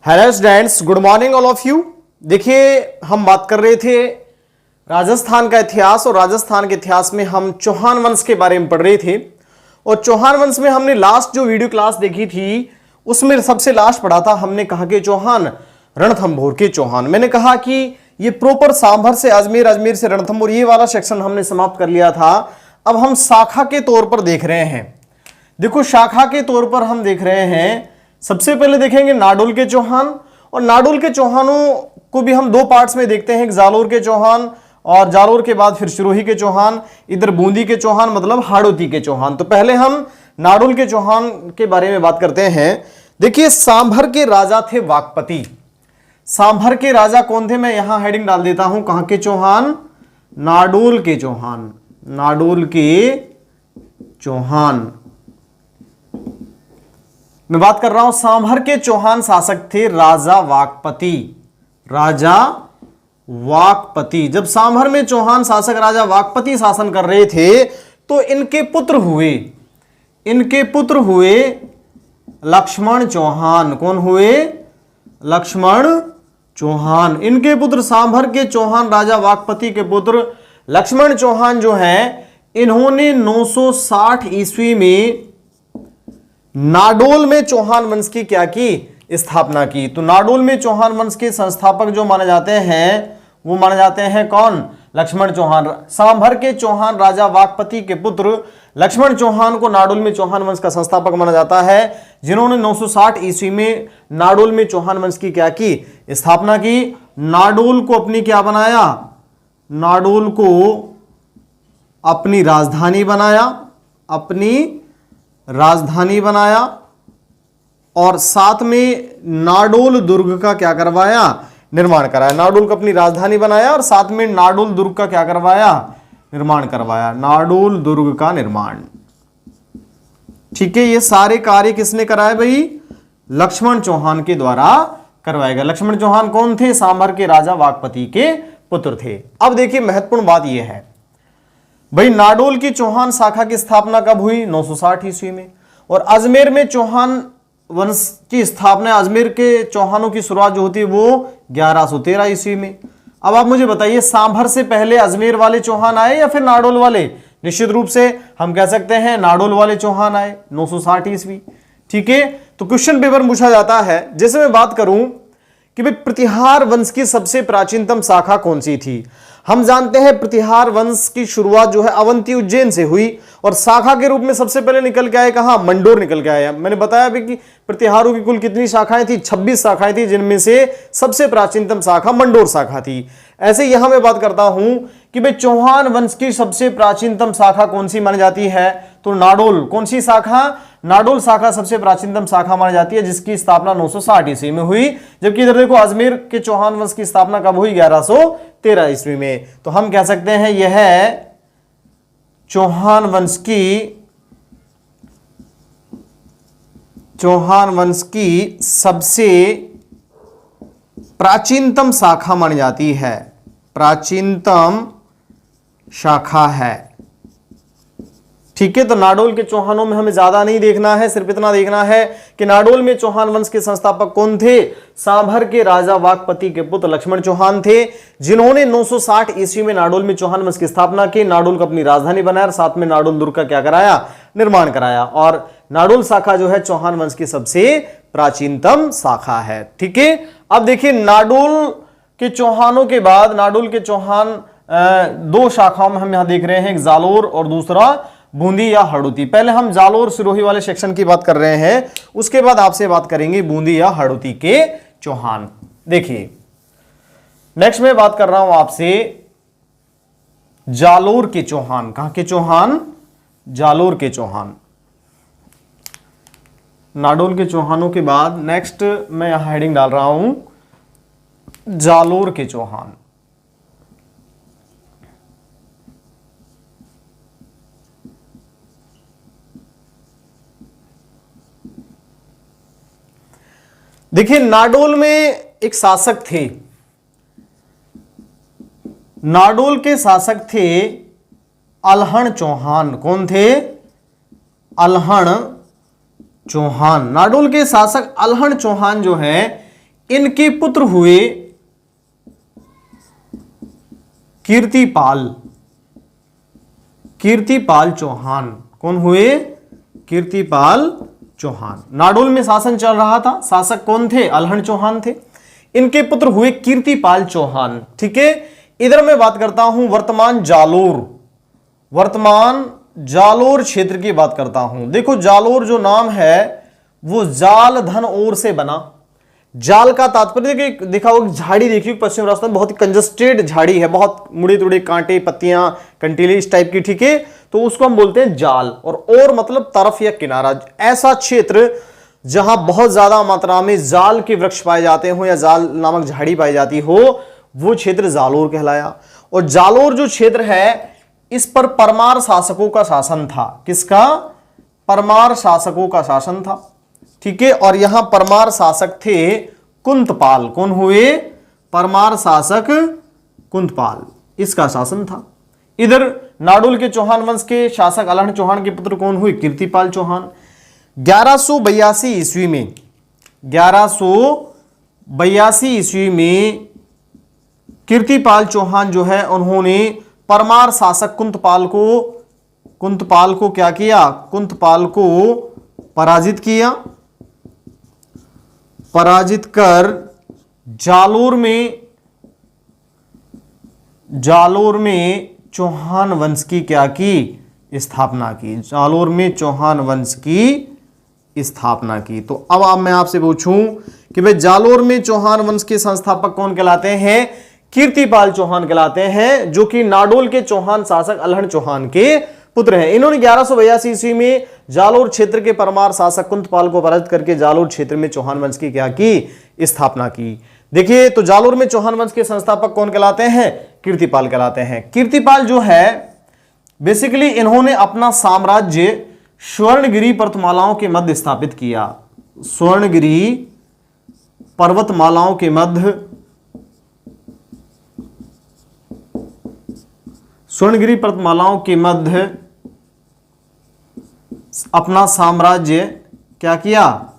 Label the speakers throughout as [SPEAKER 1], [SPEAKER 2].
[SPEAKER 1] Hello students, good morning all of you. देखिए, हम बात कर रहे थे राजस्थान का इतिहास और राजस्थान के इतिहास में हम चौहान वंश के बारे में पढ़ रहे थे। और चौहान वंश में हमने लास्ट जो वीडियो क्लास देखी थी उसमें सबसे लास्ट पढ़ा था हमने कहा कि चौहान रणथंभौर के चौहान। मैंने कहा कि ये प्रॉपर सांभर से अजमेर, अजमेर से रणथंभौर, ये वाला सेक्शन हमने समाप्त कर लिया था। अब हम शाखा के तौर पर देख रहे हैं। देखो, शाखा के तौर पर हम देख रहे हैं, सबसे पहले देखेंगे नाडोल के चौहान। और नाडोल के चौहानों को भी हम दो पार्ट्स में देखते हैं, जालोर के चौहान और जालोर के बाद फिर सिरोही के चौहान, इधर बूंदी के चौहान मतलब हाड़ौती के चौहान। तो पहले हम नाडोल के चौहान के बारे में बात करते हैं। देखिए, सांभर के राजा थे वाकपति। सांभर के राजा कौन थे? मैं यहां हेडिंग डाल देता हूं, कहां के चौहान? नाडोल के चौहान। नाडोल के चौहान मैं बात कर रहा हूं। सांभर के चौहान शासक थे राजा वाकपति। राजा वाकपति। जब सांभर में चौहान शासक राजा वाकपति शासन कर रहे थे तो इनके पुत्र हुए लक्ष्मण चौहान। कौन हुए? लक्ष्मण चौहान। इनके पुत्र सांभर के चौहान राजा वाकपति के पुत्र लक्ष्मण चौहान जो हैं, इन्होंने 960 ईस्वी में नाडोल में चौहान वंश की क्या की? स्थापना की। तो नाडोल में चौहान वंश के संस्थापक जो माने जाते हैं वो माने जाते हैं कौन? लक्ष्मण चौहान। सांभर के चौहान राजा वाकपति के पुत्र लक्ष्मण चौहान को नाडोल में चौहान वंश का संस्थापक माना जाता है, जिन्होंने 960 ईस्वी में नाडोल में चौहान वंश की क्या की? स्थापना की। नाडोल को अपनी क्या बनाया? नाडोल को अपनी राजधानी बनाया। और साथ में नाडोल दुर्ग का क्या करवाया? निर्माण कराया। नाडोल को अपनी राजधानी बनाया और साथ में नाडोल दुर्ग का क्या करवाया? निर्माण करवाया। नाडोल दुर्ग का निर्माण। ठीक है, ये सारे कार्य किसने कराए भाई? लक्ष्मण चौहान के द्वारा करवाए गए। लक्ष्मण चौहान कौन थे? सांभर के राजा वाकपति के पुत्र थे। अब देखिए, महत्वपूर्ण बात यह है भाई, नाडोल की चौहान शाखा की स्थापना कब हुई? 960 ईस्वी में। और अजमेर में चौहान वंश की स्थापना, अजमेर के चौहानों की शुरुआत जो होती है वो 1113 ईस्वी में। अब आप मुझे बताइए, सांभर से पहले अजमेर वाले चौहान आए या फिर नाडोल वाले? निश्चित रूप से हम कह सकते हैं नाडोल वाले चौहान आए 960 ईस्वी। ठीक है, तो क्वेश्चन पेपर में पूछा जाता है, जैसे मैं बात करूं कि भाई प्रतिहार वंश की सबसे प्राचीनतम शाखा कौन सी थी? हम जानते हैं प्रतिहार वंश की शुरुआत जो है अवंती उज्जैन से हुई और शाखा के रूप में सबसे पहले निकल के आए कहां? मंडोर निकल के आया। मैंने बताया भी कि प्रतिहारों की कुल कितनी शाखाएं थी? 26 शाखाएं थी, जिनमें से सबसे प्राचीनतम शाखा मंडोर शाखा थी। ऐसे यहां मैं बात करता हूं कि भाई चौहान वंश की सबसे प्राचीनतम शाखा कौन सी मानी जाती है? तो नाडोल। कौन सी शाखा? नाडोल शाखा सबसे प्राचीनतम शाखा मानी जाती है, जिसकी स्थापना 960 ईस्वी में हुई। जबकि इधर देखो, अजमेर के चौहान वंश की स्थापना कब हुई? 1113 ईस्वी में। तो हम कह सकते हैं यह चौहान वंश की सबसे प्राचीनतम शाखा मानी जाती है। प्राचीनतम शाखा है। ठीक है, तो नाडोल के चौहानों में हमें ज्यादा नहीं देखना है, सिर्फ इतना देखना है कि नाडोल में चौहान वंश के संस्थापक कौन थे? सांभर के राजा वाकपति के पुत्र लक्ष्मण चौहान थे, जिन्होंने 960 ईस्वी में नाडोल में चौहान वंश की स्थापना की। नाडोल को अपनी राजधानी बनाया और साथ में नाडोल दुर्ग का क्या कराया? निर्माण कराया। और नाडोल शाखा जो है चौहान वंश की सबसे प्राचीनतम शाखा है। ठीक है, अब देखिए, नाडोल के चौहानों के बाद नाडोल के चौहान दो शाखाओं में हम यहां देख रहे हैं, एक जालोर और दूसरा बूंदी या हाड़ौती। पहले हम जालोर सिरोही वाले सेक्शन की बात कर रहे हैं, उसके बाद आपसे बात करेंगे बूंदी या हाड़ौती के चौहान। देखिए, नेक्स्ट मैं बात कर रहा हूं आपसे जालोर के चौहान। कहां के चौहान? जालोर के चौहान। नाडोल के चौहानों के बाद नेक्स्ट मैं यहां हेडिंग डाल रहा हूं जालोर के चौहान। देखिए, नाडोल में एक शासक थे। नाडोल के शासक थे अलहण चौहान। कौन थे? अलहण चौहान। नाडोल के शासक अलहण चौहान जो है, इनके पुत्र हुए कीर्तिपाल, कीर्तिपाल चौहान। कौन हुए? कीर्तिपाल चौहान। नाडोल में शासन चल रहा था, शासक कौन थे? अल्हड़ चौहान थे। इनके पुत्र हुए कीर्तिपाल चौहान। ठीक है, इधर मैं बात करता हूं वर्तमान जालोर, वर्तमान जालोर क्षेत्र की बात करता हूं। देखो जालोर जो नाम है वो जाल धन ओर से बना। जाल का तात्पर्य देखिए, देखा होगा झाड़ी देखिए पश्चिम राजस्थान बहुत ही कंजस्टेड झाड़ी है, बहुत मुड़े तुड़े कांटे पत्तियां कंटीले इस टाइप की। ठीक है, तो उसको हम बोलते हैं जाल। और मतलब तरफ या किनारा, ऐसा क्षेत्र जहां बहुत ज्यादा मात्रा में जाल के वृक्ष पाए जाते हो या जाल नामक झाड़ी पाई जाती हो, वो क्षेत्र जालोर कहलाया। और जालोर जो क्षेत्र है इस पर परमार शासकों का शासन था। किसका? परमार शासकों का शासन था। ठीक है, और यहां परमार शासक थे कुंतपाल। कौन हुए? परमार शासक कुंतपाल, इसका शासन था। इधर नाडोल के चौहान वंश के शासक अल्हड़ चौहान के पुत्र कौन हुए? कीर्तिपाल चौहान। 1182 ईस्वी में, 1182 ईस्वी में कीर्तिपाल चौहान जो है उन्होंने परमार शासक कुंतपाल को क्या किया? कुंतपाल को पराजित किया। पराजित कर जालोर में चौहान वंश की क्या की? स्थापना की। जालोर में चौहान वंश की स्थापना की। तो अब मैं आपसे पूछूं कि भाई जालोर में चौहान वंश के संस्थापक कौन कहलाते हैं? कीर्तिपाल चौहान कहलाते हैं, जो कि नाडोल के चौहान शासक अल्हड़ चौहान के पुत्र हैं। इन्होंने 1182 ईस्वी में जालोर क्षेत्र के परमार शासक कुंतपाल को पराजित करके जालोर क्षेत्र में चौहान वंश की क्या की? स्थापना की। देखिए, तो जालोर में चौहान वंश के संस्थापक कौन कहलाते हैं? कीर्तिपाल कहलाते हैं। कीर्तिपाल जो है बेसिकली इन्होंने अपना साम्राज्य स्वर्णगिरी पर्वतमालाओं के मध्य स्थापित किया। स्वर्णगिरी पर्वतमालाओं के मध्य, स्वर्णगिरी पर्वतमालाओं के मध्य अपना साम्राज्य क्या किया?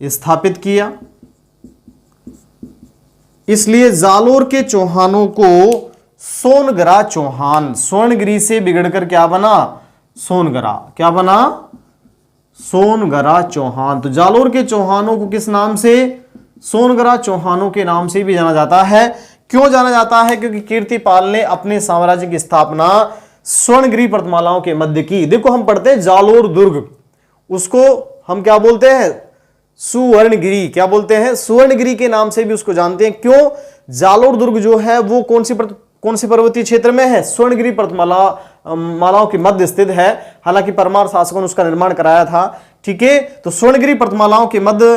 [SPEAKER 1] स्थापित किया। इसलिए जालोर के चौहानों को सोनगरा चौहान, स्वर्णगिरी से बिगड़कर क्या बना? सोनगरा। क्या बना? सोनगरा चौहान। तो जालोर के चौहानों को किस नाम से? सोनगरा चौहानों के नाम से भी जाना जाता है। क्यों जाना जाता है? क्योंकि कीर्तिपाल ने अपने साम्राज्य की स्थापना स्वर्णगिरी पर्वतमालाओं के मध्य की। देखो हम पढ़ते हैं जालोर दुर्ग, उसको हम क्या बोलते हैं? सुवर्णगिरी। क्या बोलते हैं? सुवर्णगिरी के नाम से भी उसको जानते हैं। क्यों? जालोर दुर्ग जो है वो कौन सी पर्वतीय क्षेत्र में है? स्वर्णगिरी पर्वतमालाओं के मध्य स्थित है। हालांकि परमार शासकों ने उसका निर्माण कराया था। ठीक है, तो स्वर्णगिरी पर्वतमालाओं के मध्य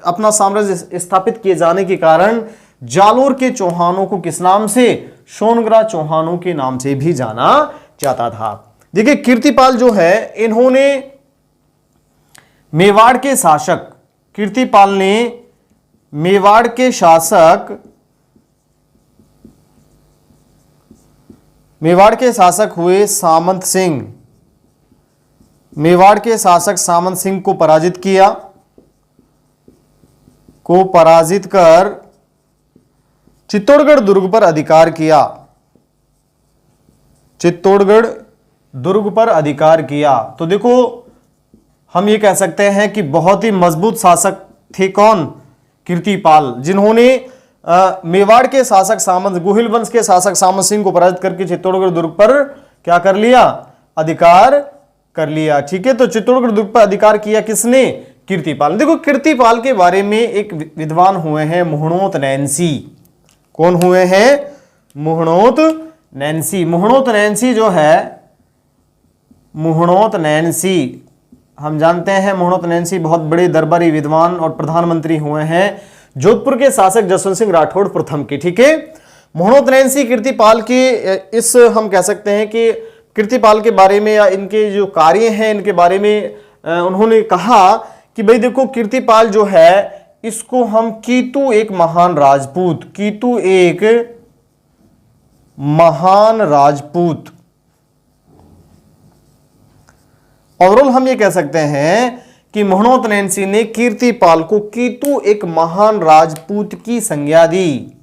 [SPEAKER 1] अपना साम्राज्य स्थापित किए जाने के कारण जालोर के चौहानों को किस नाम से? सोनगरा चौहानों के नाम से भी जाना जाता था। देखिए, कीर्तिपाल जो है इन्होंने मेवाड़ के शासक, कीर्तिपाल ने मेवाड़ के शासक हुए सामंत सिंह, मेवाड़ के शासक सामंत सिंह को पराजित किया, को पराजित कर चित्तौड़गढ़ दुर्ग पर अधिकार किया। चित्तौड़गढ़ दुर्ग पर अधिकार किया। तो देखो हम ये कह सकते हैं कि बहुत ही मजबूत शासक थे। कौन? कीर्तिपाल, जिन्होंने मेवाड़ के शासक सामंत, गोहिल वंश के शासक सामंत सिंह को पराजित करके चित्तौड़गढ़ दुर्ग पर क्या कर लिया? अधिकार कर लिया। ठीक है, तो चित्तौड़गढ़ दुर्ग पर अधिकार किया किसने? कीर्तिपाल। देखो कीर्तिपाल के बारे में एक विद्वान हुए हैं मुहणोत नैन्सी। कौन हुए हैं? मुहणोत नैन्सी। मुहणोत नैन्सी जो है, मुहणोत नैन्सी हम जानते हैं, मुहणोत नैन्सी बहुत बड़े दरबारी विद्वान और प्रधानमंत्री हुए हैं जोधपुर के शासक जसवंत सिंह राठौड़ प्रथम के। ठीक है, मुहणोत नैन्सी कीर्तिपाल के इस हम कह सकते हैं कि कीर्तिपाल के बारे में या इनके जो कार्य हैं इनके बारे में उन्होंने कहा कि भाई देखो कीर्तिपाल जो है इसको हम कीतु एक महान राजपूत, कीतु एक महान राजपूत, ओवरऑल हम ये कह सकते हैं कि मणोत नैन्सी ने कीर्तिपाल को कीतु एक महान राजपूत की संज्ञा दी।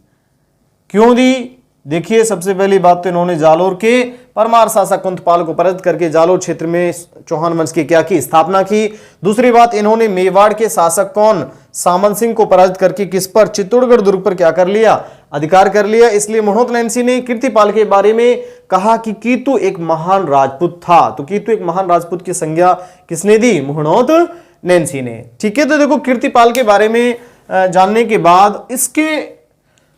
[SPEAKER 1] क्यों दी? देखिए, सबसे पहली बात तो इन्होंने जालोर के परमार शासक कुंतपाल को पराजित करके जालोर क्षेत्र में चौहान वंश की क्या की? स्थापना की। दूसरी बात, इन्होंने मेवाड़ के शासक कौन? सामंत सिंह को पराजित करके किस पर? चित्तौड़गढ़ दुर्ग पर क्या कर लिया? अधिकार कर लिया। इसलिए मणोत नैन्सी ने कीर्तिपाल के बारे में कहा कि कीतु एक महान राजपूत था। तो कीतु एक महान राजपूत की संज्ञा किसने दी? मणोत नैन्सी ने। ठीक है, तो देखो कीर्तिपाल के बारे में जानने के बाद इसके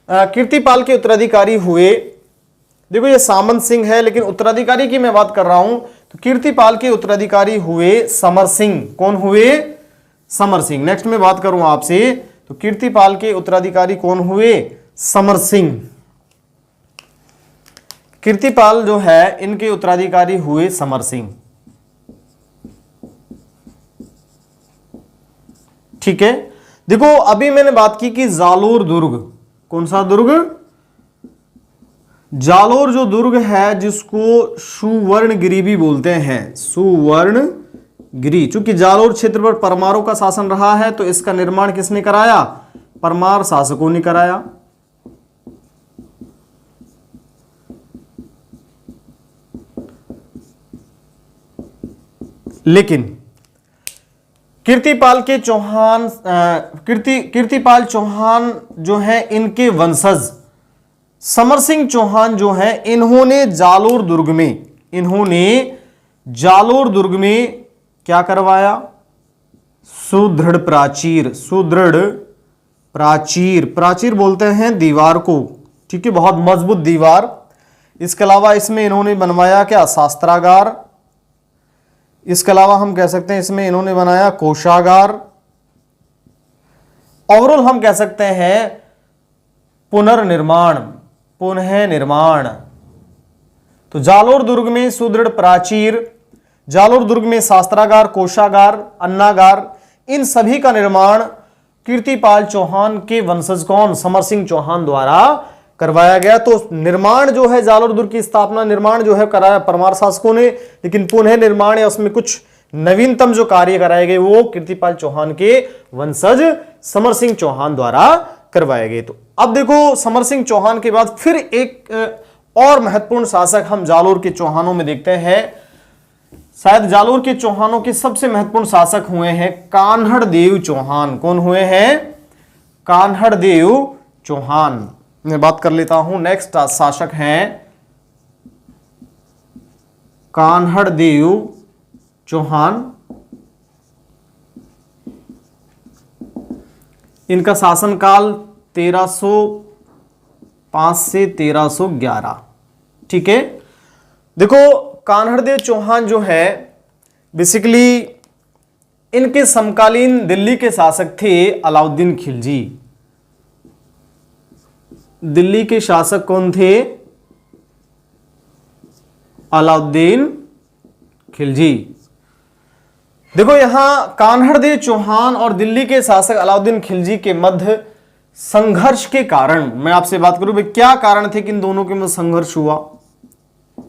[SPEAKER 1] कीर्तिपाल के उत्तराधिकारी हुए, देखो ये सामंत सिंह है, लेकिन उत्तराधिकारी की मैं बात कर रहा हूं, तो कीर्तिपाल के उत्तराधिकारी हुए समर सिंह। कौन हुए? समर सिंह। नेक्स्ट में बात करूं आपसे, तो कीर्तिपाल के उत्तराधिकारी कौन हुए? समर सिंह। कीर्तिपाल जो है इनके उत्तराधिकारी हुए समर सिंह। ठीक है, देखो अभी मैंने बात की कि जालोर दुर्ग, कौन सा दुर्ग? जालोर जो दुर्ग है जिसको सुवर्णगिरी भी बोलते हैं, सुवर्णगिरी। चूंकि जालोर क्षेत्र पर परमारों का शासन रहा है, तो इसका निर्माण किसने कराया? परमार शासकों ने कराया। लेकिन कीर्तिपाल के चौहान कीर्तिपाल चौहान जो है, इनके वंशज समर सिंह चौहान जो है, इन्होंने जालोर दुर्ग में क्या करवाया? सुदृढ़ प्राचीर। सुदृढ़ प्राचीर, प्राचीर बोलते हैं दीवार को। ठीक है, बहुत मजबूत दीवार। इसके अलावा इसमें इन्होंने बनवाया क्या? शास्त्रागार। इसके अलावा हम कह सकते हैं इसमें इन्होंने बनाया कोषागार। ओवरऑल हम कह सकते हैं पुनः निर्माण। तो जालोर दुर्ग में सुदृढ़ प्राचीर, जालोर दुर्ग में शास्त्रागार, कोषागार, अन्नागार, इन सभी का निर्माण कीर्तिपाल चौहान के वंशज कौन? समर सिंह चौहान द्वारा करवाया गया। तो निर्माण जो है, जालोर दुर्ग की स्थापना, निर्माण जो है कराया परमार शासकों ने, लेकिन पुनः निर्माण या उसमें कुछ नवीनतम जो कार्य कराए गए वो कीर्तिपाल चौहान के वंशज समर सिंह चौहान द्वारा करवाए गए। तो अब देखो, समर सिंह चौहान के बाद फिर एक और महत्वपूर्ण शासक हम जालोर के चौहानों में देखते हैं। शायद जालोर के चौहानों के सबसे महत्वपूर्ण शासक हुए हैं कान्हड़देव चौहान। कौन हुए हैं? कान्हड़देव चौहान। मैं बात कर लेता हूं, नेक्स्ट शासक हैं कान्हड़देव चौहान। इनका शासनकाल 1305 से 1311। ठीक है, देखो कान्हड़देव चौहान जो है बेसिकली इनके समकालीन दिल्ली के शासक थे अलाउद्दीन खिलजी। दिल्ली के शासक कौन थे? अलाउद्दीन खिलजी। देखो यहां कान्हड़देव चौहान और दिल्ली के शासक अलाउद्दीन खिलजी के मध्य संघर्ष के कारण, मैं आपसे बात करूं भाई क्या कारण थे कि इन दोनों के मध्य संघर्ष हुआ?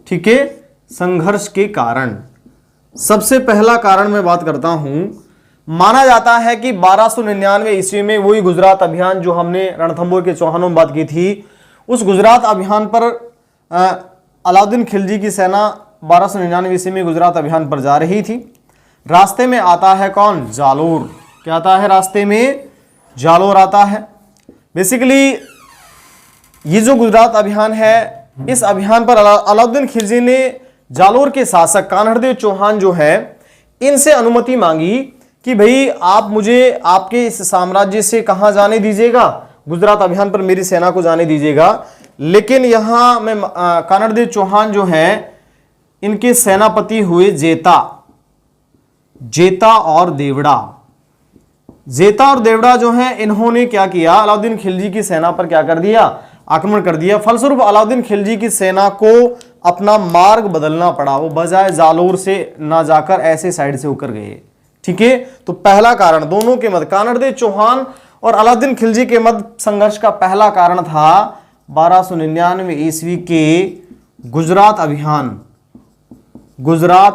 [SPEAKER 1] ठीक है, संघर्ष के कारण सबसे पहला कारण मैं बात करता हूं, माना जाता है कि 1299 ईस्वी में वही गुजरात अभियान जो हमने रणथंभौर के चौहानों में बात की थी, उस गुजरात अभियान पर अलाउद्दीन खिलजी की सेना 1299 ईस्वी में गुजरात अभियान पर जा रही थी। रास्ते में आता है कौन? जालोर। क्या आता है रास्ते में? जालोर आता है। बेसिकली ये जो गुजरात अभियान है, इस अभियान पर अलाउद्दीन खिलजी ने जालोर के शासक कान्हड़देव चौहान जो है इनसे अनुमति मांगी कि भाई आप मुझे आपके इस साम्राज्य से कहां जाने दीजिएगा? गुजरात अभियान पर मेरी सेना को जाने दीजिएगा। लेकिन यहां मैं कान्हड़देव चौहान जो है इनके सेनापति हुए जेता और देवड़ा। जेता और देवड़ा जो हैं इन्होंने क्या किया? अलाउद्दीन खिलजी की सेना पर क्या कर दिया? आक्रमण कर दिया। फलस्वरूप अलाउद्दीन खिलजी की सेना को अपना मार्ग बदलना पड़ा। वो बजाय जालोर से ना जाकर ऐसे साइड से होकर गए। ठीक है, तो पहला कारण दोनों के मध्य, कान्हड़देव चौहान और अलाउद्दीन खिलजी के मध्य संघर्ष का पहला कारण था 1299 ईस्वी के गुजरात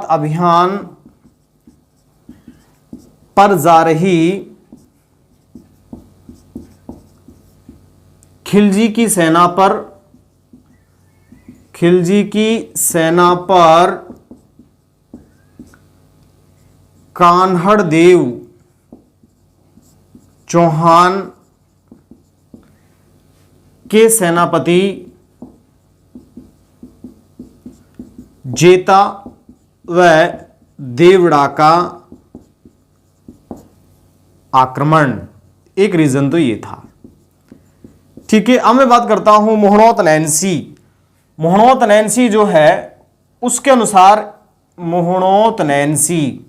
[SPEAKER 1] अभियान पर जा रही खिलजी की सेना पर, खिलजी की सेना पर कान्हड़ देव चौहान के सेनापति जेता व देवड़ा का आक्रमण। एक रीजन तो ये था। ठीक है, अब मैं बात करता हूं मोहनोत नैन्सी। मोहनोत नैन्सी जो है उसके अनुसार, मोहनोत नैन्सी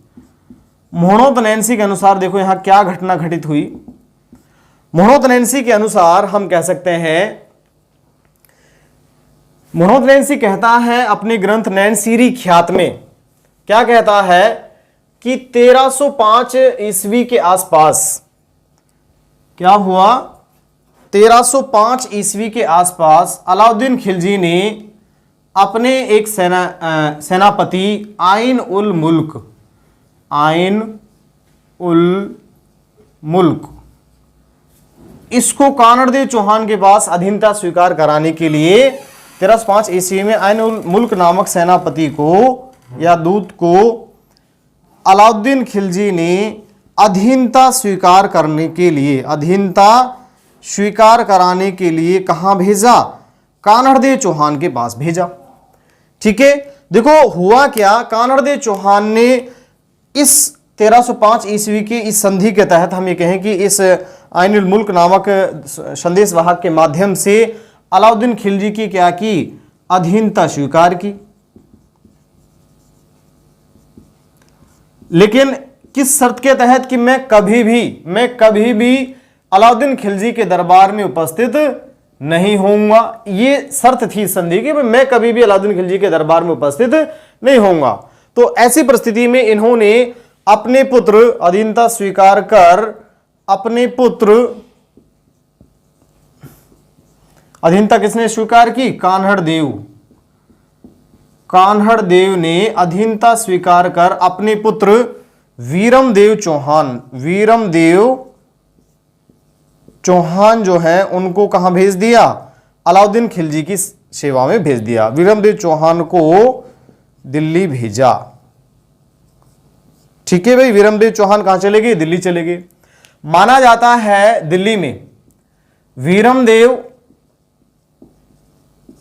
[SPEAKER 1] के अनुसार देखो यहां क्या घटना घटित हुई। मोहनोत नैन्सी के अनुसार हम कह सकते हैं, मोहनोत नैन्सी कहता है अपने ग्रंथ नैनसीरी ख्यात में, क्या कहता है कि 1305 ईस्वी के आसपास क्या हुआ, 1305 ईस्वी के आसपास अलाउद्दीन खिलजी ने अपने एक सेनापति आइन उल मुल्क इसको कानड़ देव चौहान के पास अधीनता स्वीकार कराने के लिए 1305 ईस्वी में आइन उल मुल्क नामक सेनापति को या दूत को अलाउद्दीन खिलजी ने अधीनता स्वीकार करने के लिए, अधीनता स्वीकार कराने के लिए कहां भेजा, कानड़ देव चौहान के पास भेजा। ठीक है, देखो हुआ क्या, कानड़ देव चौहान ने इस 1305 ईस्वी की इस संधि के तहत, हम ये कहें कि इस आइनुल मुल्क नामक संदेश वाहक के माध्यम से अलाउद्दीन खिलजी की क्या की, अधीनता स्वीकार की। लेकिन किस शर्त के तहत कि मैं कभी भी अलाउद्दीन खिलजी के दरबार में उपस्थित नहीं होऊंगा। ये शर्त थी संधि की, मैं कभी भी अलाउद्दीन खिलजी के दरबार में उपस्थित नहीं होऊंगा। तो ऐसी परिस्थिति में इन्होंने अपने पुत्र, अधीनता स्वीकार कर अपने पुत्र, अधीनता किसने स्वीकार की, कान्हड़ देव ने अधीनता स्वीकार कर अपने पुत्र वीरमदेव चौहान जो है उनको कहां भेज दिया, अलाउद्दीन खिलजी की सेवा में भेज दिया। वीरमदेव चौहान को दिल्ली भेजा। ठीक है भाई, वीरमदेव चौहान कहां चले गए, दिल्ली चले गए। माना जाता है दिल्ली में वीरमदेव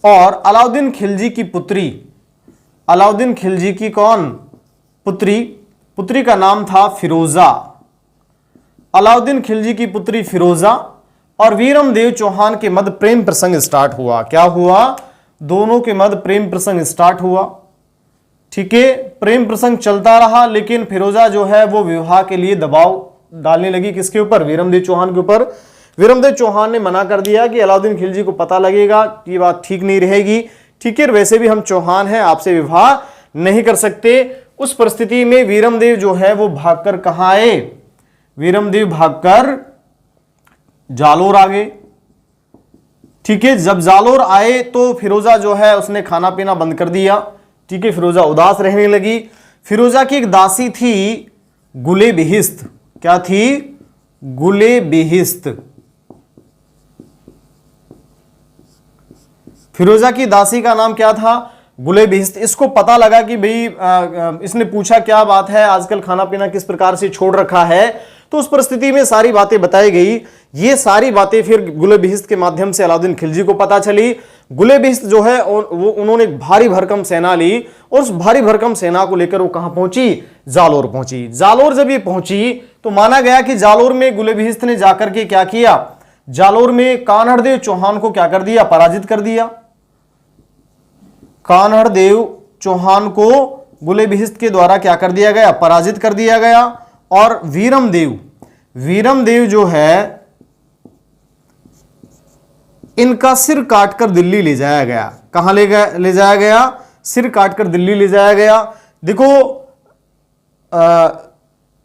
[SPEAKER 1] और अलाउद्दीन खिलजी की पुत्री, अलाउद्दीन खिलजी की कौन पुत्री का नाम था फिरोजा। अलाउद्दीन खिलजी की पुत्री फिरोजा और वीरमदेव चौहान के मध्य प्रेम प्रसंग स्टार्ट हुआ। क्या हुआ, दोनों के मध्य प्रेम प्रसंग स्टार्ट हुआ। ठीक है, प्रेम प्रसंग चलता रहा, लेकिन फिरोजा जो है वो विवाह के लिए दबाव डालने लगी, किसके ऊपर, वीरमदेव चौहान के ऊपर। वीरमदेव चौहान ने मना कर दिया कि अलाउद्दीन खिलजी को पता लगेगा, ये बात ठीक नहीं रहेगी। ठीक है, वैसे भी हम चौहान हैं, आपसे विवाह नहीं कर सकते। उस परिस्थिति में वीरमदेव जो है वो भागकर कहां आए, वीरमदेव भागकर जालोर आ गए। ठीक है, जब जालोर आए तो फिरोजा जो है उसने खाना पीना बंद कर दिया। ठीक है, फिरोजा उदास रहने लगी। फिरोजा की एक दासी थी गुले बिहिस्त। क्या थी, गुले बिहिस्त। फिरोजा की दासी का नाम क्या था, गुले बिहिस्त। इसको पता लगा कि भाई इसने पूछा क्या बात है, आजकल खाना पीना किस प्रकार से छोड़ रखा है। तो उस परिस्थिति में सारी बातें बताई गई। ये सारी बातें फिर गुले बिहिस्त के माध्यम से अलाउद्दीन खिलजी को पता चली। गुले बिहिस्त जो है वो उन्होंने भारी भरकम सेना ली और उस भारी भरकम सेना को लेकर वो कहां पहुंची, जालोर पहुंची। जालोर जब ये पहुंची तो माना गया कि जालोर में गुले बिहिस्त ने जाकर के क्या किया, जालोर में कान्हड़ देव चौहान को क्या कर दिया, पराजित कर दिया। कान्हड़ देव चौहान को गुले बिहिस्त के द्वारा क्या कर दिया गया, पराजित कर दिया गया। और वीरमदेव जो है इनका सिर काटकर दिल्ली ले जाया गया। कहां ले जाया गया, सिर काटकर दिल्ली ले जाया गया। देखो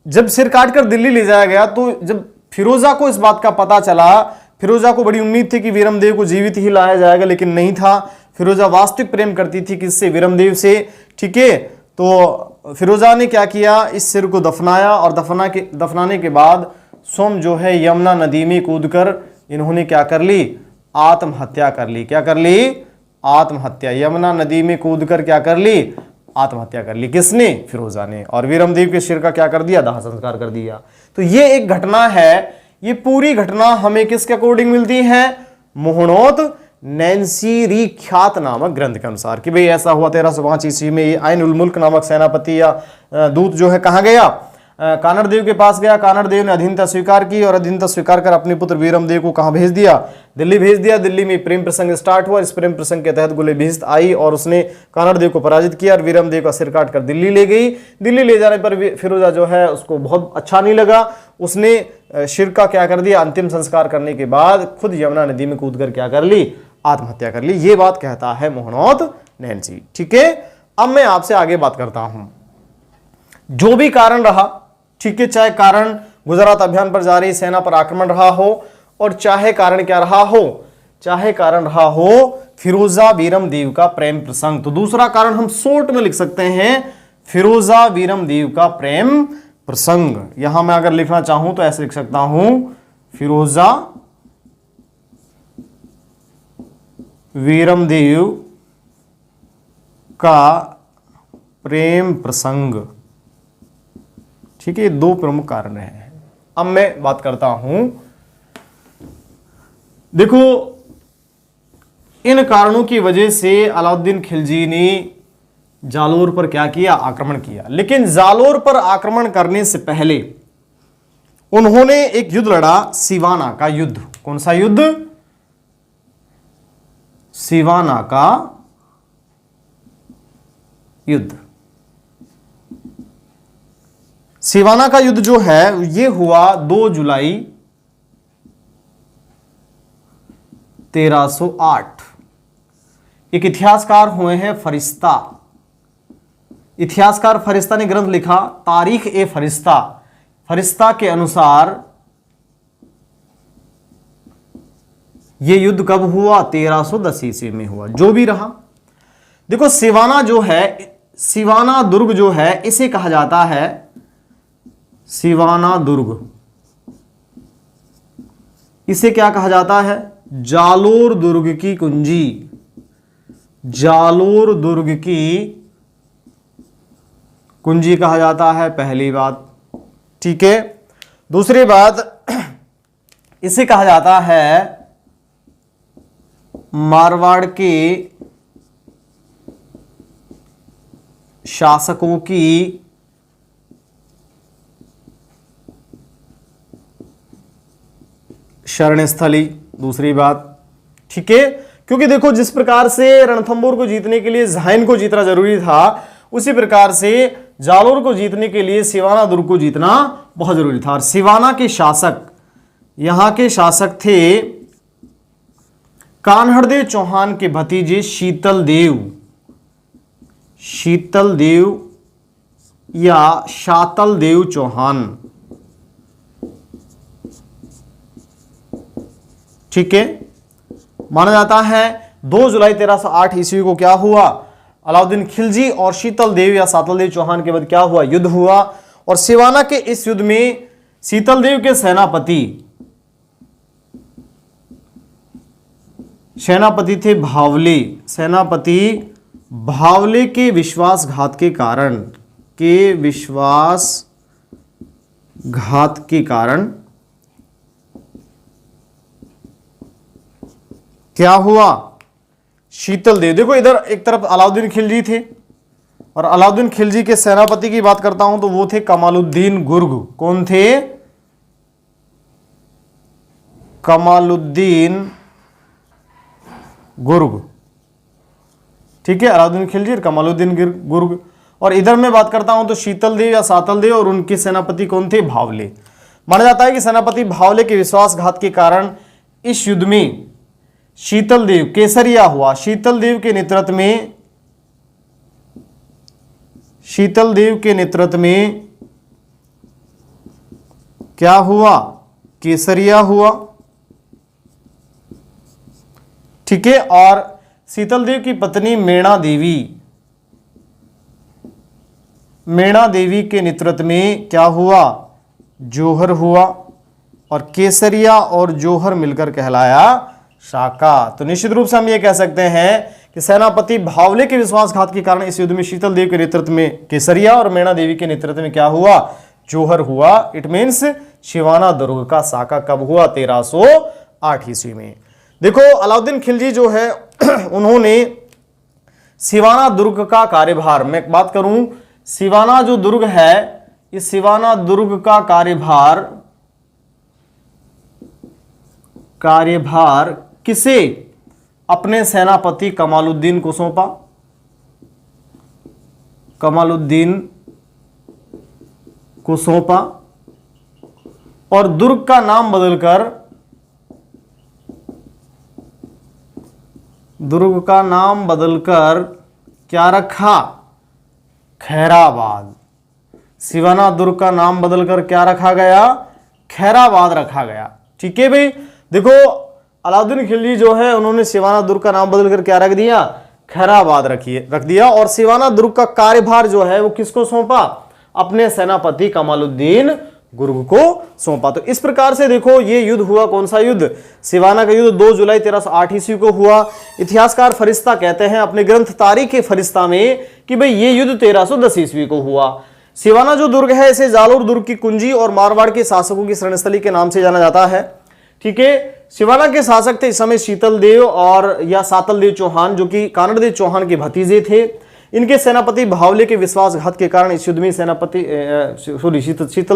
[SPEAKER 1] जब सिर काटकर दिल्ली ले जाया गया तो जब फिरोजा को इस बात का पता चला, फिरोजा को बड़ी उम्मीद थी कि वीरमदेव को जीवित ही लाया जाएगा, लेकिन नहीं था। फिरोजा वास्तविक प्रेम करती थी किससे, वीरमदेव से। ठीक है, तो फिरोजा ने क्या किया, इस सिर को दफनाया और दफनाने के बाद स्वयं जो है यमुना नदी में कूदकर इन्होंने क्या कर ली, आत्महत्या कर ली। क्या कर ली, आत्महत्या। यमुना नदी में कूदकर क्या कर ली, आत्महत्या कर ली। किसने, फिरोजा ने। और वीरमदेव के सिर का क्या कर दिया, दाह संस्कार कर दिया। तो ये एक घटना है। ये पूरी घटना हमें किसके अकॉर्डिंग मिलती है, मोहनोत नैन्सी री ख्यात नामक ग्रंथ के अनुसार कि भाई ऐसा हुआ 1305 ईस्वी में। ये आइन उल मुल्क नामक सेनापति या दूत जो है कहाँ गया, कानड़ देव के पास गया। कानड़ देव ने अधीनता स्वीकार की और अधीनता स्वीकार कर अपने पुत्र वीरमदेव को कहाँ भेज दिया, दिल्ली भेज दिया। दिल्ली में प्रेम प्रसंग स्टार्ट हुआ। इस प्रेम प्रसंग के तहत गुलेबिस्त आई और उसने कानड़ देव को पराजित किया और वीरमदेव का सिर काट कर दिल्ली ले गई। दिल्ली ले जाने पर फिरोजा जो है उसको बहुत अच्छा नहीं लगा। उसने सिर का क्या कर दिया, अंतिम संस्कार करने के बाद खुद यमुना नदी में कूद कर क्या कर ली, आत्महत्या कर ली। ये बात कहता है मोहनोत नैन्सी। ठीक है, अब मैं आपसे आगे बात करता हूं। जो भी कारण रहा, ठीक है, चाहे कारण गुजरात अभियान पर जारी सेना पर आक्रमण रहा हो और चाहे कारण क्या रहा हो, चाहे कारण रहा हो फिरोजा वीरमदेव का प्रेम प्रसंग। तो दूसरा कारण हम शॉर्ट में लिख सकते हैं, फिरोजा वीरमदेव का प्रेम प्रसंग। यहां मैं अगर लिखना चाहूं तो ऐसे लिख सकता हूं, फिरोजा वीरमदेव का प्रेम प्रसंग। ठीक है, ये दो प्रमुख कारण हैं। अब मैं बात करता हूं, देखो इन कारणों की वजह से अलाउद्दीन खिलजी ने जालोर पर क्या किया, आक्रमण किया। लेकिन जालोर पर आक्रमण करने से पहले उन्होंने एक युद्ध लड़ा, सिवाना का युद्ध। कौन सा युद्ध, सिवाना का युद्ध। सिवाना का युद्ध जो है ये हुआ 2 जुलाई 1308। एक इतिहासकार हुए हैं फरिश्ता। इतिहासकार फरिश्ता ने ग्रंथ लिखा तारीख ए फरिश्ता। फरिश्ता के अनुसार यह युद्ध कब हुआ, 1310 ईस्वी में हुआ। जो भी रहा, देखो सिवाना जो है, सिवाना दुर्ग जो है इसे कहा जाता है सिवाना दुर्ग। इसे क्या कहा जाता है, जालोर दुर्ग की कुंजी। जालोर दुर्ग की कुंजी कहा जाता है, पहली बात। ठीक है, दूसरी बात इसे कहा जाता है मारवाड़ के शासकों की शरणस्थली। दूसरी बात, ठीक है, क्योंकि देखो जिस प्रकार से रणथंबोर को जीतने के लिए झाइन को जीतना जरूरी था, उसी प्रकार से जालोर को जीतने के लिए सिवाना दुर्ग को जीतना बहुत जरूरी था। और सिवाना के शासक, यहां के शासक थे कान्हड़देव चौहान के भतीजे शीतल देव। शीतल देव या शातल देव चौहान। ठीक है, माना जाता है 2 जुलाई 1308 ईस्वी को क्या हुआ, अलाउद्दीन खिलजी और शीतल देव या सातल देव चौहान के बाद क्या हुआ, युद्ध हुआ। और सिवाना के इस युद्ध में शीतल देव के सेनापति थे भावले। सेनापति भावले के विश्वासघात के कारण क्या हुआ, शीतल देव, देखो इधर एक तरफ अलाउद्दीन खिलजी थे और अलाउद्दीन खिलजी के सेनापति की बात करता हूं तो वो थे कमालुद्दीन गुर्ग। कौन थे, कमालुद्दीन गुर्ग। ठीक है, अलाउद्दीन खिलजी और कमालुद्दीन गुर्ग। और इधर मैं बात करता हूं तो शीतल देव या सातल देव और उनके सेनापति कौन थे, भावले। माना जाता है कि सेनापति भावले के विश्वासघात के कारण इस युद्ध में शीतल देव केसरिया हुआ। शीतल देव के नेतृत्व में क्या हुआ, केसरिया हुआ। ठीक है, और शीतल देव की पत्नी मीणा देवी के नेतृत्व में क्या हुआ, जौहर हुआ, और केसरिया और जौहर मिलकर कहलाया साका। तो निश्चित रूप से हम ये कह सकते हैं कि सेनापति भावले के विश्वासघात के कारण इस युद्ध में शीतल देव के नेतृत्व में केसरिया और मीणा देवी के नेतृत्व में क्या हुआ, जौहर हुआ। इट मीन्स सिवाना दुर्ग का साका कब हुआ, 1308 ईस्वी में। देखो अलाउद्दीन खिलजी जो है उन्होंने सिवाना दुर्ग का कार्यभार, मैं बात करूं सिवाना जो दुर्ग है, इस सिवाना दुर्ग का कार्यभार किसे, अपने सेनापति कमालुद्दीन को सौंपा। कमालुद्दीन को सौंपा और दुर्ग का नाम बदलकर क्या रखा, खैराबाद। सिवाना दुर्ग का नाम बदलकर क्या रखा गया, खैराबाद रखा गया। ठीक है भाई, देखो अलाउद्दीन खिलजी जो है उन्होंने सिवाना दुर्ग का नाम बदलकर क्या रख दिया, खैराबाद रख दिया। और सिवाना दुर्ग का कार्यभार जो है वो किसको सौंपा, अपने सेनापति कमालुद्दीन गुर्ग को सौंपा। तो इस प्रकार से देखो ये युद्ध हुआ, कौन सा युद्ध, सिवाना का युद्ध 2 जुलाई 1308 ईस्वी को हुआ। इतिहासकार फरिश्ता कहते हैं अपने ग्रंथ तारीख फरिश्ता में कि भाई ये युद्ध 1310 ईस्वी को हुआ। सिवाना जो दुर्ग है इसे जालोर दुर्ग की कुंजी और मारवाड़ के शासकों की शरणस्थली के नाम से जाना जाता है। ठीक है, सिवाना के शासक थे इस समय शीतल देव और या सातल देव चौहान, जो कि कानड़ देव चौहान के भतीजे थे। इनके सेनापति भावले के विश्वासघात के कारण इस युद्ध में शीतल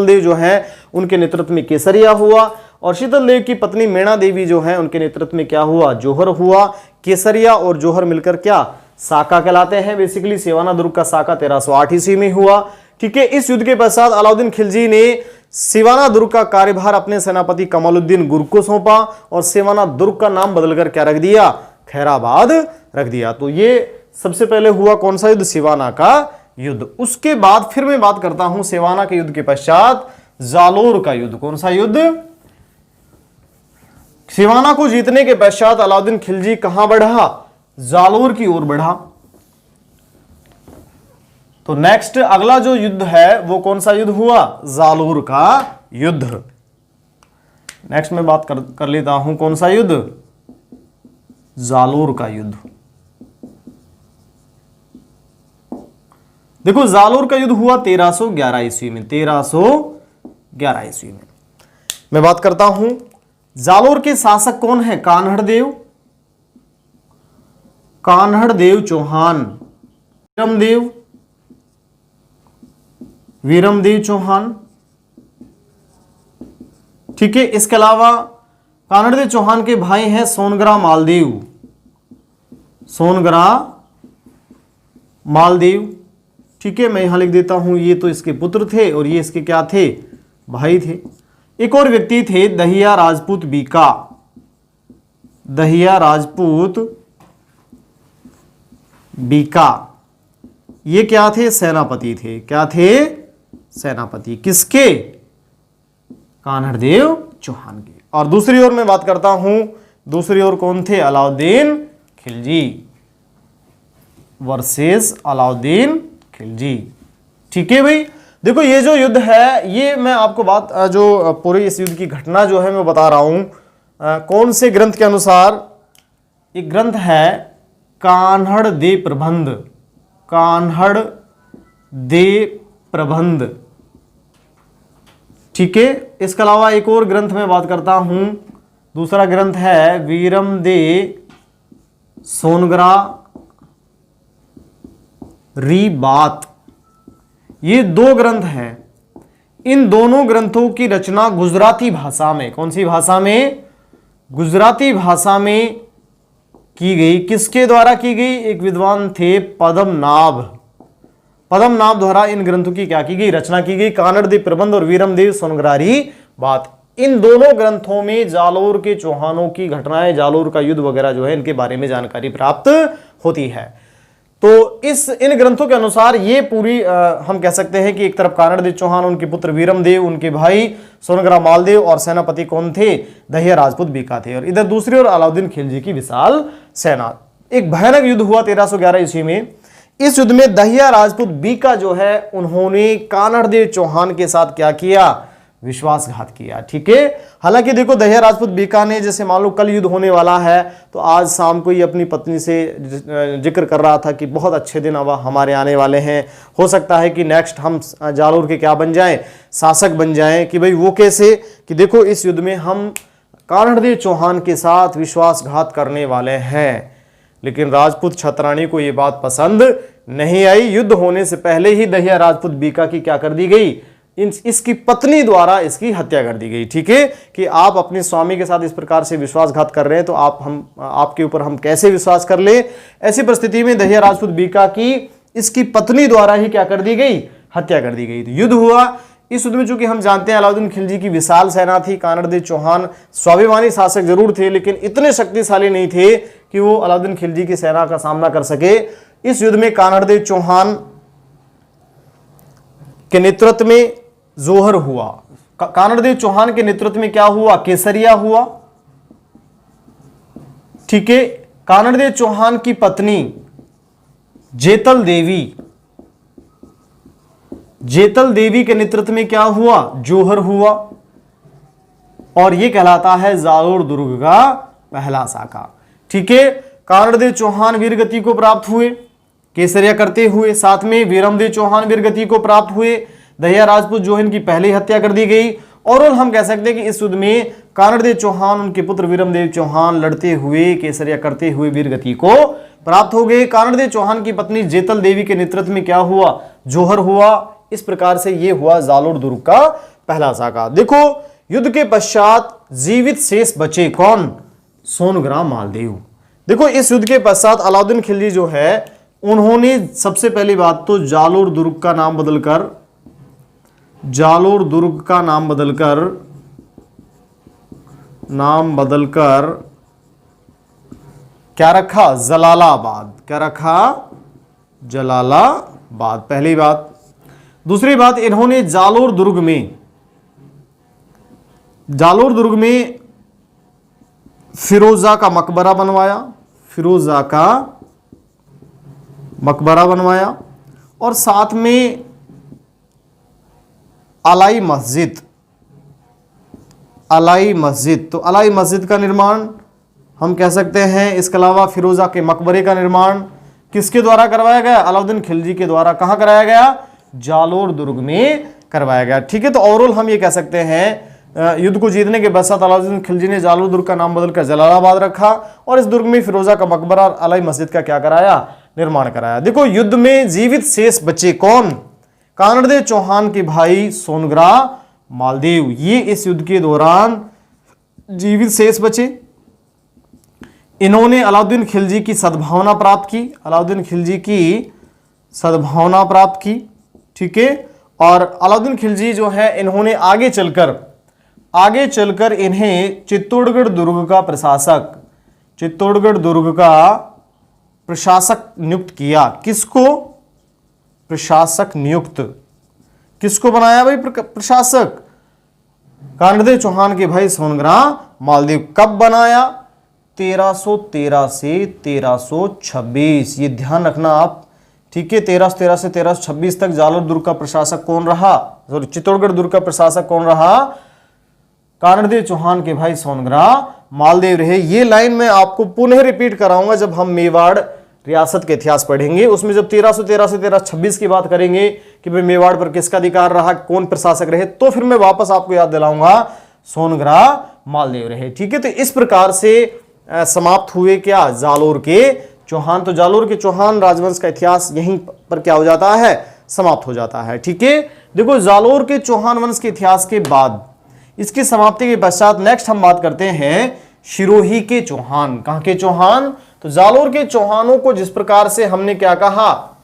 [SPEAKER 1] देव जो हैं उनके नेतृत्व में केसरिया हुआ, और शीतल देव की पत्नी मीणा देवी जो हैं उनके नेतृत्व में क्या हुआ, जौहर हुआ। केसरिया और जौहर मिलकर क्या, साका कहलाते हैं। बेसिकली सिवाना दुर्ग का साका 1308 ईस्वी में हुआ। ठीक है, इस युद्ध के पश्चात अलाउद्दीन खिलजी ने सिवाना दुर्ग का कार्यभार अपने सेनापति कमालुद्दीन गुर्ग को सौंपा और सिवाना दुर्ग का नाम बदलकर क्या रख दिया, खैराबाद रख दिया। तो ये सबसे पहले हुआ कौन सा युद्ध, सिवाना का युद्ध। उसके बाद फिर मैं बात करता हूं सिवाना के युद्ध के पश्चात जालोर का युद्ध। कौन सा युद्ध, सिवाना को जीतने के पश्चात अलाउद्दीन खिलजी कहां बढ़ा, जालोर की ओर बढ़ा। तो नेक्स्ट अगला जो युद्ध है वो कौन सा युद्ध हुआ, जालोर का युद्ध। नेक्स्ट मैं बात कर लेता हूं कौन सा युद्ध, जालोर का युद्ध। देखो जालोर का युद्ध हुआ 1311 ईस्वी में। 1311 ईस्वी में मैं बात करता हूं जालोर के शासक कौन है, कान्हड़ देव चौहान, वीरमदेव चौहान। ठीक है, इसके अलावा कान्हड़ देव चौहान के भाई हैं सोनगरा मालदेव। ठीक है, मैं यहां लिख देता हूं, ये तो इसके पुत्र थे और ये इसके क्या थे, भाई थे। एक और व्यक्ति थे दहिया राजपूत बीका। ये क्या थे, सेनापति थे। क्या थे, सेनापति। किसके, कान्हड़ देव चौहान के। और दूसरी ओर मैं बात करता हूं, दूसरी ओर कौन थे, अलाउद्दीन खिलजी वर्सेस अलाउद्दीन खिलजी। ठीक है भाई, देखो ये जो युद्ध है, ये मैं आपको बात जो पूरी इस युद्ध की घटना जो है मैं बता रहा हूं कौन से ग्रंथ के अनुसार। एक ग्रंथ है कान्हड़ दे प्रबंध। ठीक है, इसके अलावा एक और ग्रंथ में बात करता हूं, दूसरा ग्रंथ है वीरम दे सोनगरा री बात। ये 2 ग्रंथ हैं। इन दोनों ग्रंथों की रचना गुजराती भाषा में, कौन सी भाषा में, गुजराती भाषा में की गई। किसके द्वारा की गई, एक विद्वान थे पद्मनाभ द्वारा इन ग्रंथों की क्या की गई, रचना की गई। कान्हड़ देव प्रबंध और वीरमदेव सोनगरारी बात। इन दोनों ग्रंथों में जालोर के चौहानों की घटनाएं, जालोर का युद्ध वगैरह जो है इनके बारे में जानकारी प्राप्त होती है। तो इन ग्रंथों के अनुसार ये पूरी हम कह सकते हैं कि एक तरफ कान्हड़ देव चौहान, उनके पुत्र वीरमदेव, उनके भाई सोनगरा मालदेव और सेनापति कौन थे, दहिया राजपूत बीका थे। और इधर दूसरी ओर अलाउद्दीन खिलजी की विशाल सेना। एक भयानक युद्ध हुआ 1311 ईस्वी में। इस युद्ध में दहिया राजपूत बीका जो है उन्होंने कानड़देव चौहान के साथ क्या किया, विश्वासघात किया। ठीक है, हालांकि देखो दहिया राजपूत बीका ने, जैसे मान लो कल युद्ध होने वाला है तो आज शाम को ही अपनी पत्नी से जिक्र कर रहा था कि बहुत अच्छे दिन अब हमारे आने वाले हैं, हो सकता है कि नेक्स्ट हम जालोर के क्या बन जाएं, शासक बन जाएं। कि भाई वो कैसे, कि देखो इस युद्ध में हम कानड़देव चौहान के साथ विश्वासघात करने वाले हैं। लेकिन राजपूत छतरानी को यह बात पसंद नहीं आई। युद्ध होने से पहले ही दहिया राजपूत बीका की क्या कर दी गई, इसकी पत्नी द्वारा इसकी हत्या कर दी गई। ठीक है, कि आप अपने स्वामी के साथ इस प्रकार से विश्वासघात कर रहे हैं तो आपके ऊपर हम कैसे विश्वास कर ले। ऐसी परिस्थिति में दहिया राजपूत बीका की इसकी पत्नी द्वारा ही क्या कर दी गई, हत्या कर दी गई। तो युद्ध हुआ। इस युद्ध में चूंकि हम जानते हैं अलाउद्दीन खिलजी की विशाल सेना थी, कानड़देव चौहान स्वाभिमानी शासक जरूर थे लेकिन इतने शक्तिशाली नहीं थे कि वो अलाउद्दीन खिलजी की सेना का सामना कर सके। इस युद्ध में कानड़देव चौहान के नेतृत्व में जोहर हुआ। कानड़देव चौहान के नेतृत्व में क्या हुआ, केसरिया हुआ। ठीक है, कानड़देव चौहान की पत्नी जेतल देवी के नेतृत्व में क्या हुआ, जोहर हुआ। और यह कहलाता है जालोर दुर्ग का पहला साका। ठीक है, कानड़देव चौहान वीरगति को प्राप्त हुए केसरिया करते हुए, साथ में वीरमदेव चौहान वीरगति को प्राप्त हुए। दहिया राजपूत जो है इनकी पहले हत्या कर दी गई। और हम कह सकते हैं कि इस युद्ध में कानड़देव चौहान, उनके पुत्र वीरमदेव चौहान लड़ते हुए, केसरिया करते हुए वीरगति को प्राप्त हो गए। कानड़देव चौहान की पत्नी जेतल देवी के नेतृत्व में क्या हुआ, जोहर हुआ। इस प्रकार से यह हुआ जालोर दुर्ग का पहला साका। देखो युद्ध के पश्चात जीवित शेष बचे कौन, सोनग्राम मालदेव। देखो इस युद्ध के पश्चात अलाउद्दीन खिलजी जो है उन्होंने सबसे पहली बात तो जालोर दुर्ग का नाम बदलकर क्या रखा, जलालाबाद। क्या रखा, जलालाबाद, पहली बात। दूसरी बात, इन्होंने जालोर दुर्ग में फिरोजा का मकबरा बनवाया। और साथ में अलाई मस्जिद। तो अलाई मस्जिद का निर्माण हम कह सकते हैं। इसके अलावा फिरोजा के मकबरे का निर्माण किसके द्वारा करवाया गया, अलाउद्दीन खिलजी के द्वारा। कहां कराया गया, जालोर दुर्ग में करवाया गया। ठीक है, तो ओवरऑल हम ये कह सकते हैं युद्ध को जीतने के पश्चात अलाउद्दीन खिलजी ने जालोर दुर्ग का नाम बदलकर जलालाबाद रखा और इस दुर्ग में फिरोजा का मकबरा और अलाई मस्जिद का क्या कराया, निर्माण कराया। देखो युद्ध में जीवित शेष बचे कौन, कानड़देव चौहान के भाई सोनग्राम मालदेव। ये इस युद्ध के दौरान जीवित शेष बचे। इन्होंने अलाउद्दीन खिलजी की सद्भावना प्राप्त की। ठीक है, और अलाउद्दीन खिलजी जो है इन्होंने आगे चलकर इन्हें चित्तौड़गढ़ दुर्ग का प्रशासक नियुक्त किया। किसको बनाया भाई प्रशासक, कानड़देव चौहान के भाई सोनग्राम मालदेव। कब बनाया, 1313 से 1326। ये ध्यान रखना आप। ठीक है, 1313 से 1326 तक जालोर दुर्ग का प्रशासक कौन रहा, सॉरी चित्तौड़गढ़ दुर्ग का प्रशासक कौन रहा, कानड़देव चौहान के भाई सोनग्राम मालदेव रहे। ये लाइन मैं आपको पुनः रिपीट कराऊंगा जब हम मेवाड़ रियासत के इतिहास पढ़ेंगे। उसमें जब 1313 से 1326 की बात करेंगे कि भाई मेवाड़ पर किसका अधिकार रहा, कौन प्रशासक रहे, तो फिर मैं वापस आपको याद दिलाऊंगा सोनग्राम मालदेव रहे। ठीक है, तो इस प्रकार से समाप्त हुए क्या, जालोर के चौहान। तो जालोर के चौहान राजवंश का इतिहास यहीं पर क्या हो जाता है, समाप्त हो जाता है। ठीक है, देखो जालोर के चौहान वंश के इतिहास के बाद, इसकी समाप्ति के पश्चात नेक्स्ट हम बात करते हैं सिरोही के चौहान। कहां के चौहान, तो जालोर के चौहानों को जिस प्रकार से हमने क्या कहा,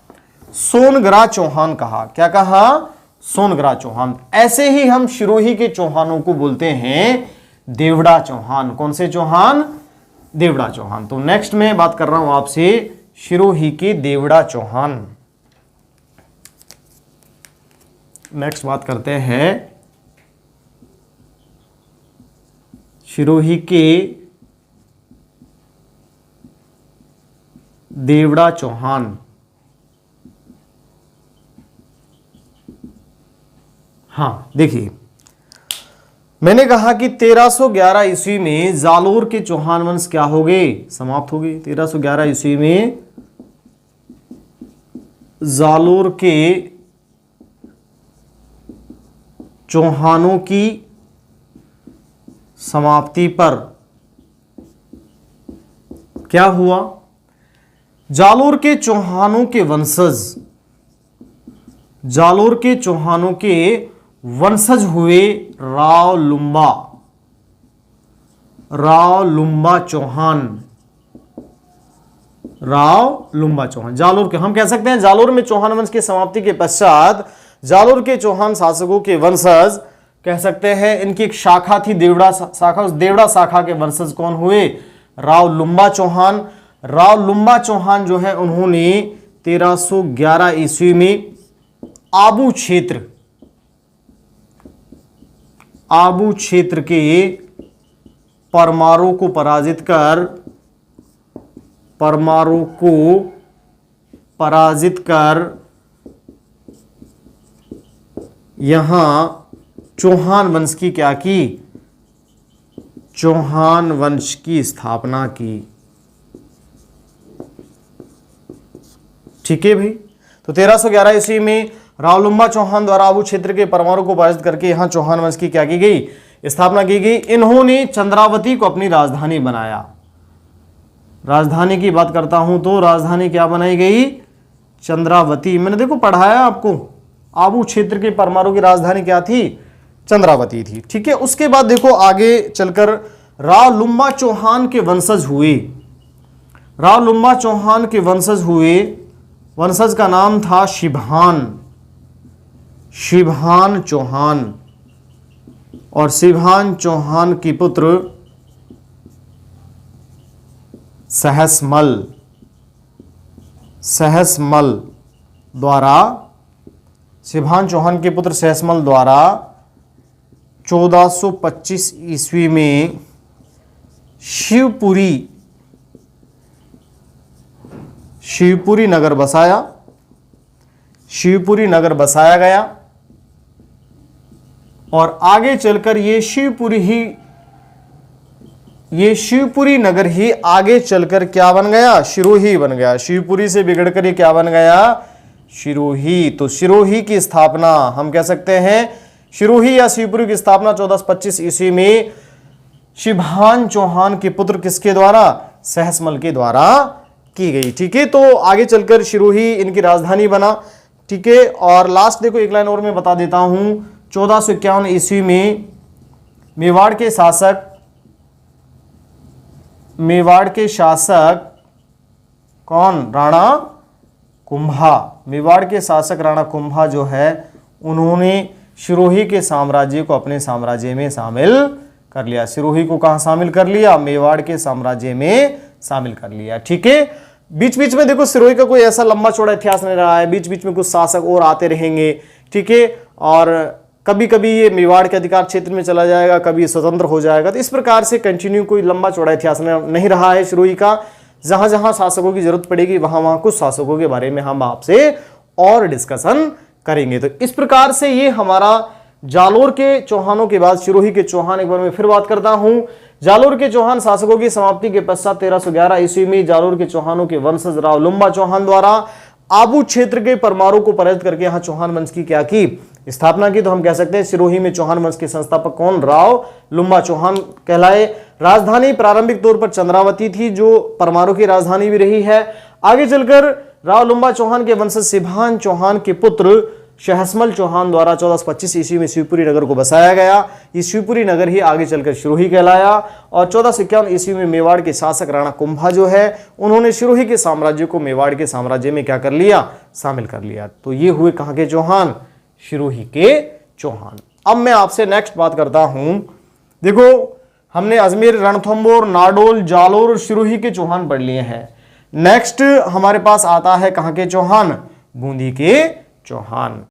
[SPEAKER 1] सोनग्राम चौहान कहा। क्या कहा, सोनग्राम चौहान। ऐसे ही हम सिरोही के चौहानों को बोलते हैं देवड़ा चौहान। कौन से चौहान, देवड़ा चौहान। तो नेक्स्ट में बात कर रहा हूं आपसे सिरोही के देवड़ा चौहान। नेक्स्ट बात करते हैं सिरोही के देवड़ा चौहान। हाँ देखिए, मैंने कहा कि 1311 ईस्वी में जालोर के चौहान वंश क्या हो गए, समाप्त हो गए। 1311 ईस्वी में जालोर के चौहानों की समाप्ति पर क्या हुआ, जालोर के चौहानों के वंशज, जालोर के चौहानों के वंशज हुए राव लुम्बा चौहान, राव लुम्बा चौहान। जालोर के, हम कह सकते हैं जालोर में चौहान वंश की समाप्ति के पश्चात जालोर के चौहान शासकों के वंशज कह सकते हैं, इनकी एक शाखा थी देवड़ा शाखा, उस देवड़ा शाखा के वंशज कौन हुए, राव लुम्बा चौहान। राव लुम्बा चौहान जो है उन्होंने 1311 ईस्वी में आबू क्षेत्र के परमारों को पराजित कर यहां चौहान वंश की क्या की, चौहान वंश की स्थापना की। ठीक है भाई, तो 1311 ईस्वी में राव लुम्बा चौहान द्वारा आबू क्षेत्र के परमारों को पराजित करके यहां चौहान वंश की क्या की गई, स्थापना की गई। इन्होंने चंद्रावती को अपनी राजधानी बनाया। राजधानी की बात करता हूं तो राजधानी क्या बनाई गई, चंद्रावती। मैंने देखो पढ़ाया आपको, आबू क्षेत्र के परमारों की राजधानी क्या थी, चंद्रावती थी। ठीक है, उसके बाद देखो आगे चलकर राव लुम्बा चौहान के वंशज हुए, राव लुम्बा चौहान के वंशज हुए, वंशज का नाम था शिवहान चौहान, और शिवहान चौहान की पुत्र सहसमल द्वारा, शिवहान चौहान के पुत्र सहसमल द्वारा 1425 ईस्वी में शिवपुरी नगर बसाया गया। और आगे चलकर ये शिवपुरी नगर ही आगे चलकर क्या बन गया, सिरोही बन गया। शिवपुरी से बिगड़कर ये क्या बन गया, सिरोही। तो सिरोही की स्थापना हम कह सकते हैं, सिरोही या शिवपुरी की स्थापना 1425 ईस्वी में शिवहान चौहान के पुत्र किसके द्वारा, सहसमल के द्वारा की गई। ठीक है, तो आगे चलकर सिरोही इनकी राजधानी बना। ठीक है, और लास्ट देखो एक लाइन और मैं बता देता हूं, 1451 ईस्वी में मेवाड़ के शासक कौन, राणा कुंभा। मेवाड़ के शासक राणा कुंभा जो है उन्होंने सिरोही के साम्राज्य को अपने साम्राज्य में शामिल कर लिया। सिरोही को कहां शामिल कर लिया, मेवाड़ के साम्राज्य में शामिल कर लिया। ठीक है, बीच बीच में देखो सिरोही का कोई ऐसा लंबा चौड़ा इतिहास नहीं रहा है, बीच बीच में कुछ शासक और आते रहेंगे। ठीक है, और कभी कभी ये मेवाड़ के अधिकार क्षेत्र में चला जाएगा, कभी स्वतंत्र हो जाएगा। तो इस प्रकार से कंटिन्यू कोई लंबा चौड़ा इतिहास नहीं रहा है सिरोही का। जहां जहां शासकों की जरूरत पड़ेगी वहां वहां कुछ शासकों के बारे में हम आपसे और डिस्कशन करेंगे। तो इस प्रकार से ये हमारा जालोर के चौहानों के बाद सिरोही के चौहान, एक बार मैं फिर बात करता हूं। जालोर के चौहान शासकों की समाप्ति के पश्चात 1311 ईस्वी में जालोर के चौहानों के वंशज राव लुम्बा चौहान द्वारा आबू क्षेत्र के परमारों को पराजित करके यहां चौहान वंश की क्या की, स्थापना की। तो हम कह सकते हैं सिरोही में चौहान वंश के संस्थापक कौन, राव लुम्बा चौहान कहलाए। राजधानी प्रारंभिक तौर पर चंद्रावती थी, जो परमारों की राजधानी भी रही है। आगे चलकर राव लुम्बा चौहान के वंशज शिवहान चौहान के पुत्र सहसमल चौहान द्वारा 1425 ईस्वी में शिवपुरी नगर को बसाया गया। ये शिवपुरी नगर ही आगे चलकर सिरोही कहलाया। और 1451 ईस्वी में मेवाड़ के शासक राणा कुंभा जो है उन्होंने सिरोही के साम्राज्य को मेवाड़ के साम्राज्य में क्या कर लिया, शामिल कर लिया। तो ये हुए कहां के चौहान, सिरोही के चौहान। अब मैं आपसे नेक्स्ट बात करता हूं। देखो हमने अजमेर, रणथंभौर, नाडोल, जालोर और सिरोही के चौहान पढ़ लिए हैं। नेक्स्ट हमारे पास आता है कहां के चौहान, बूंदी के चौहान।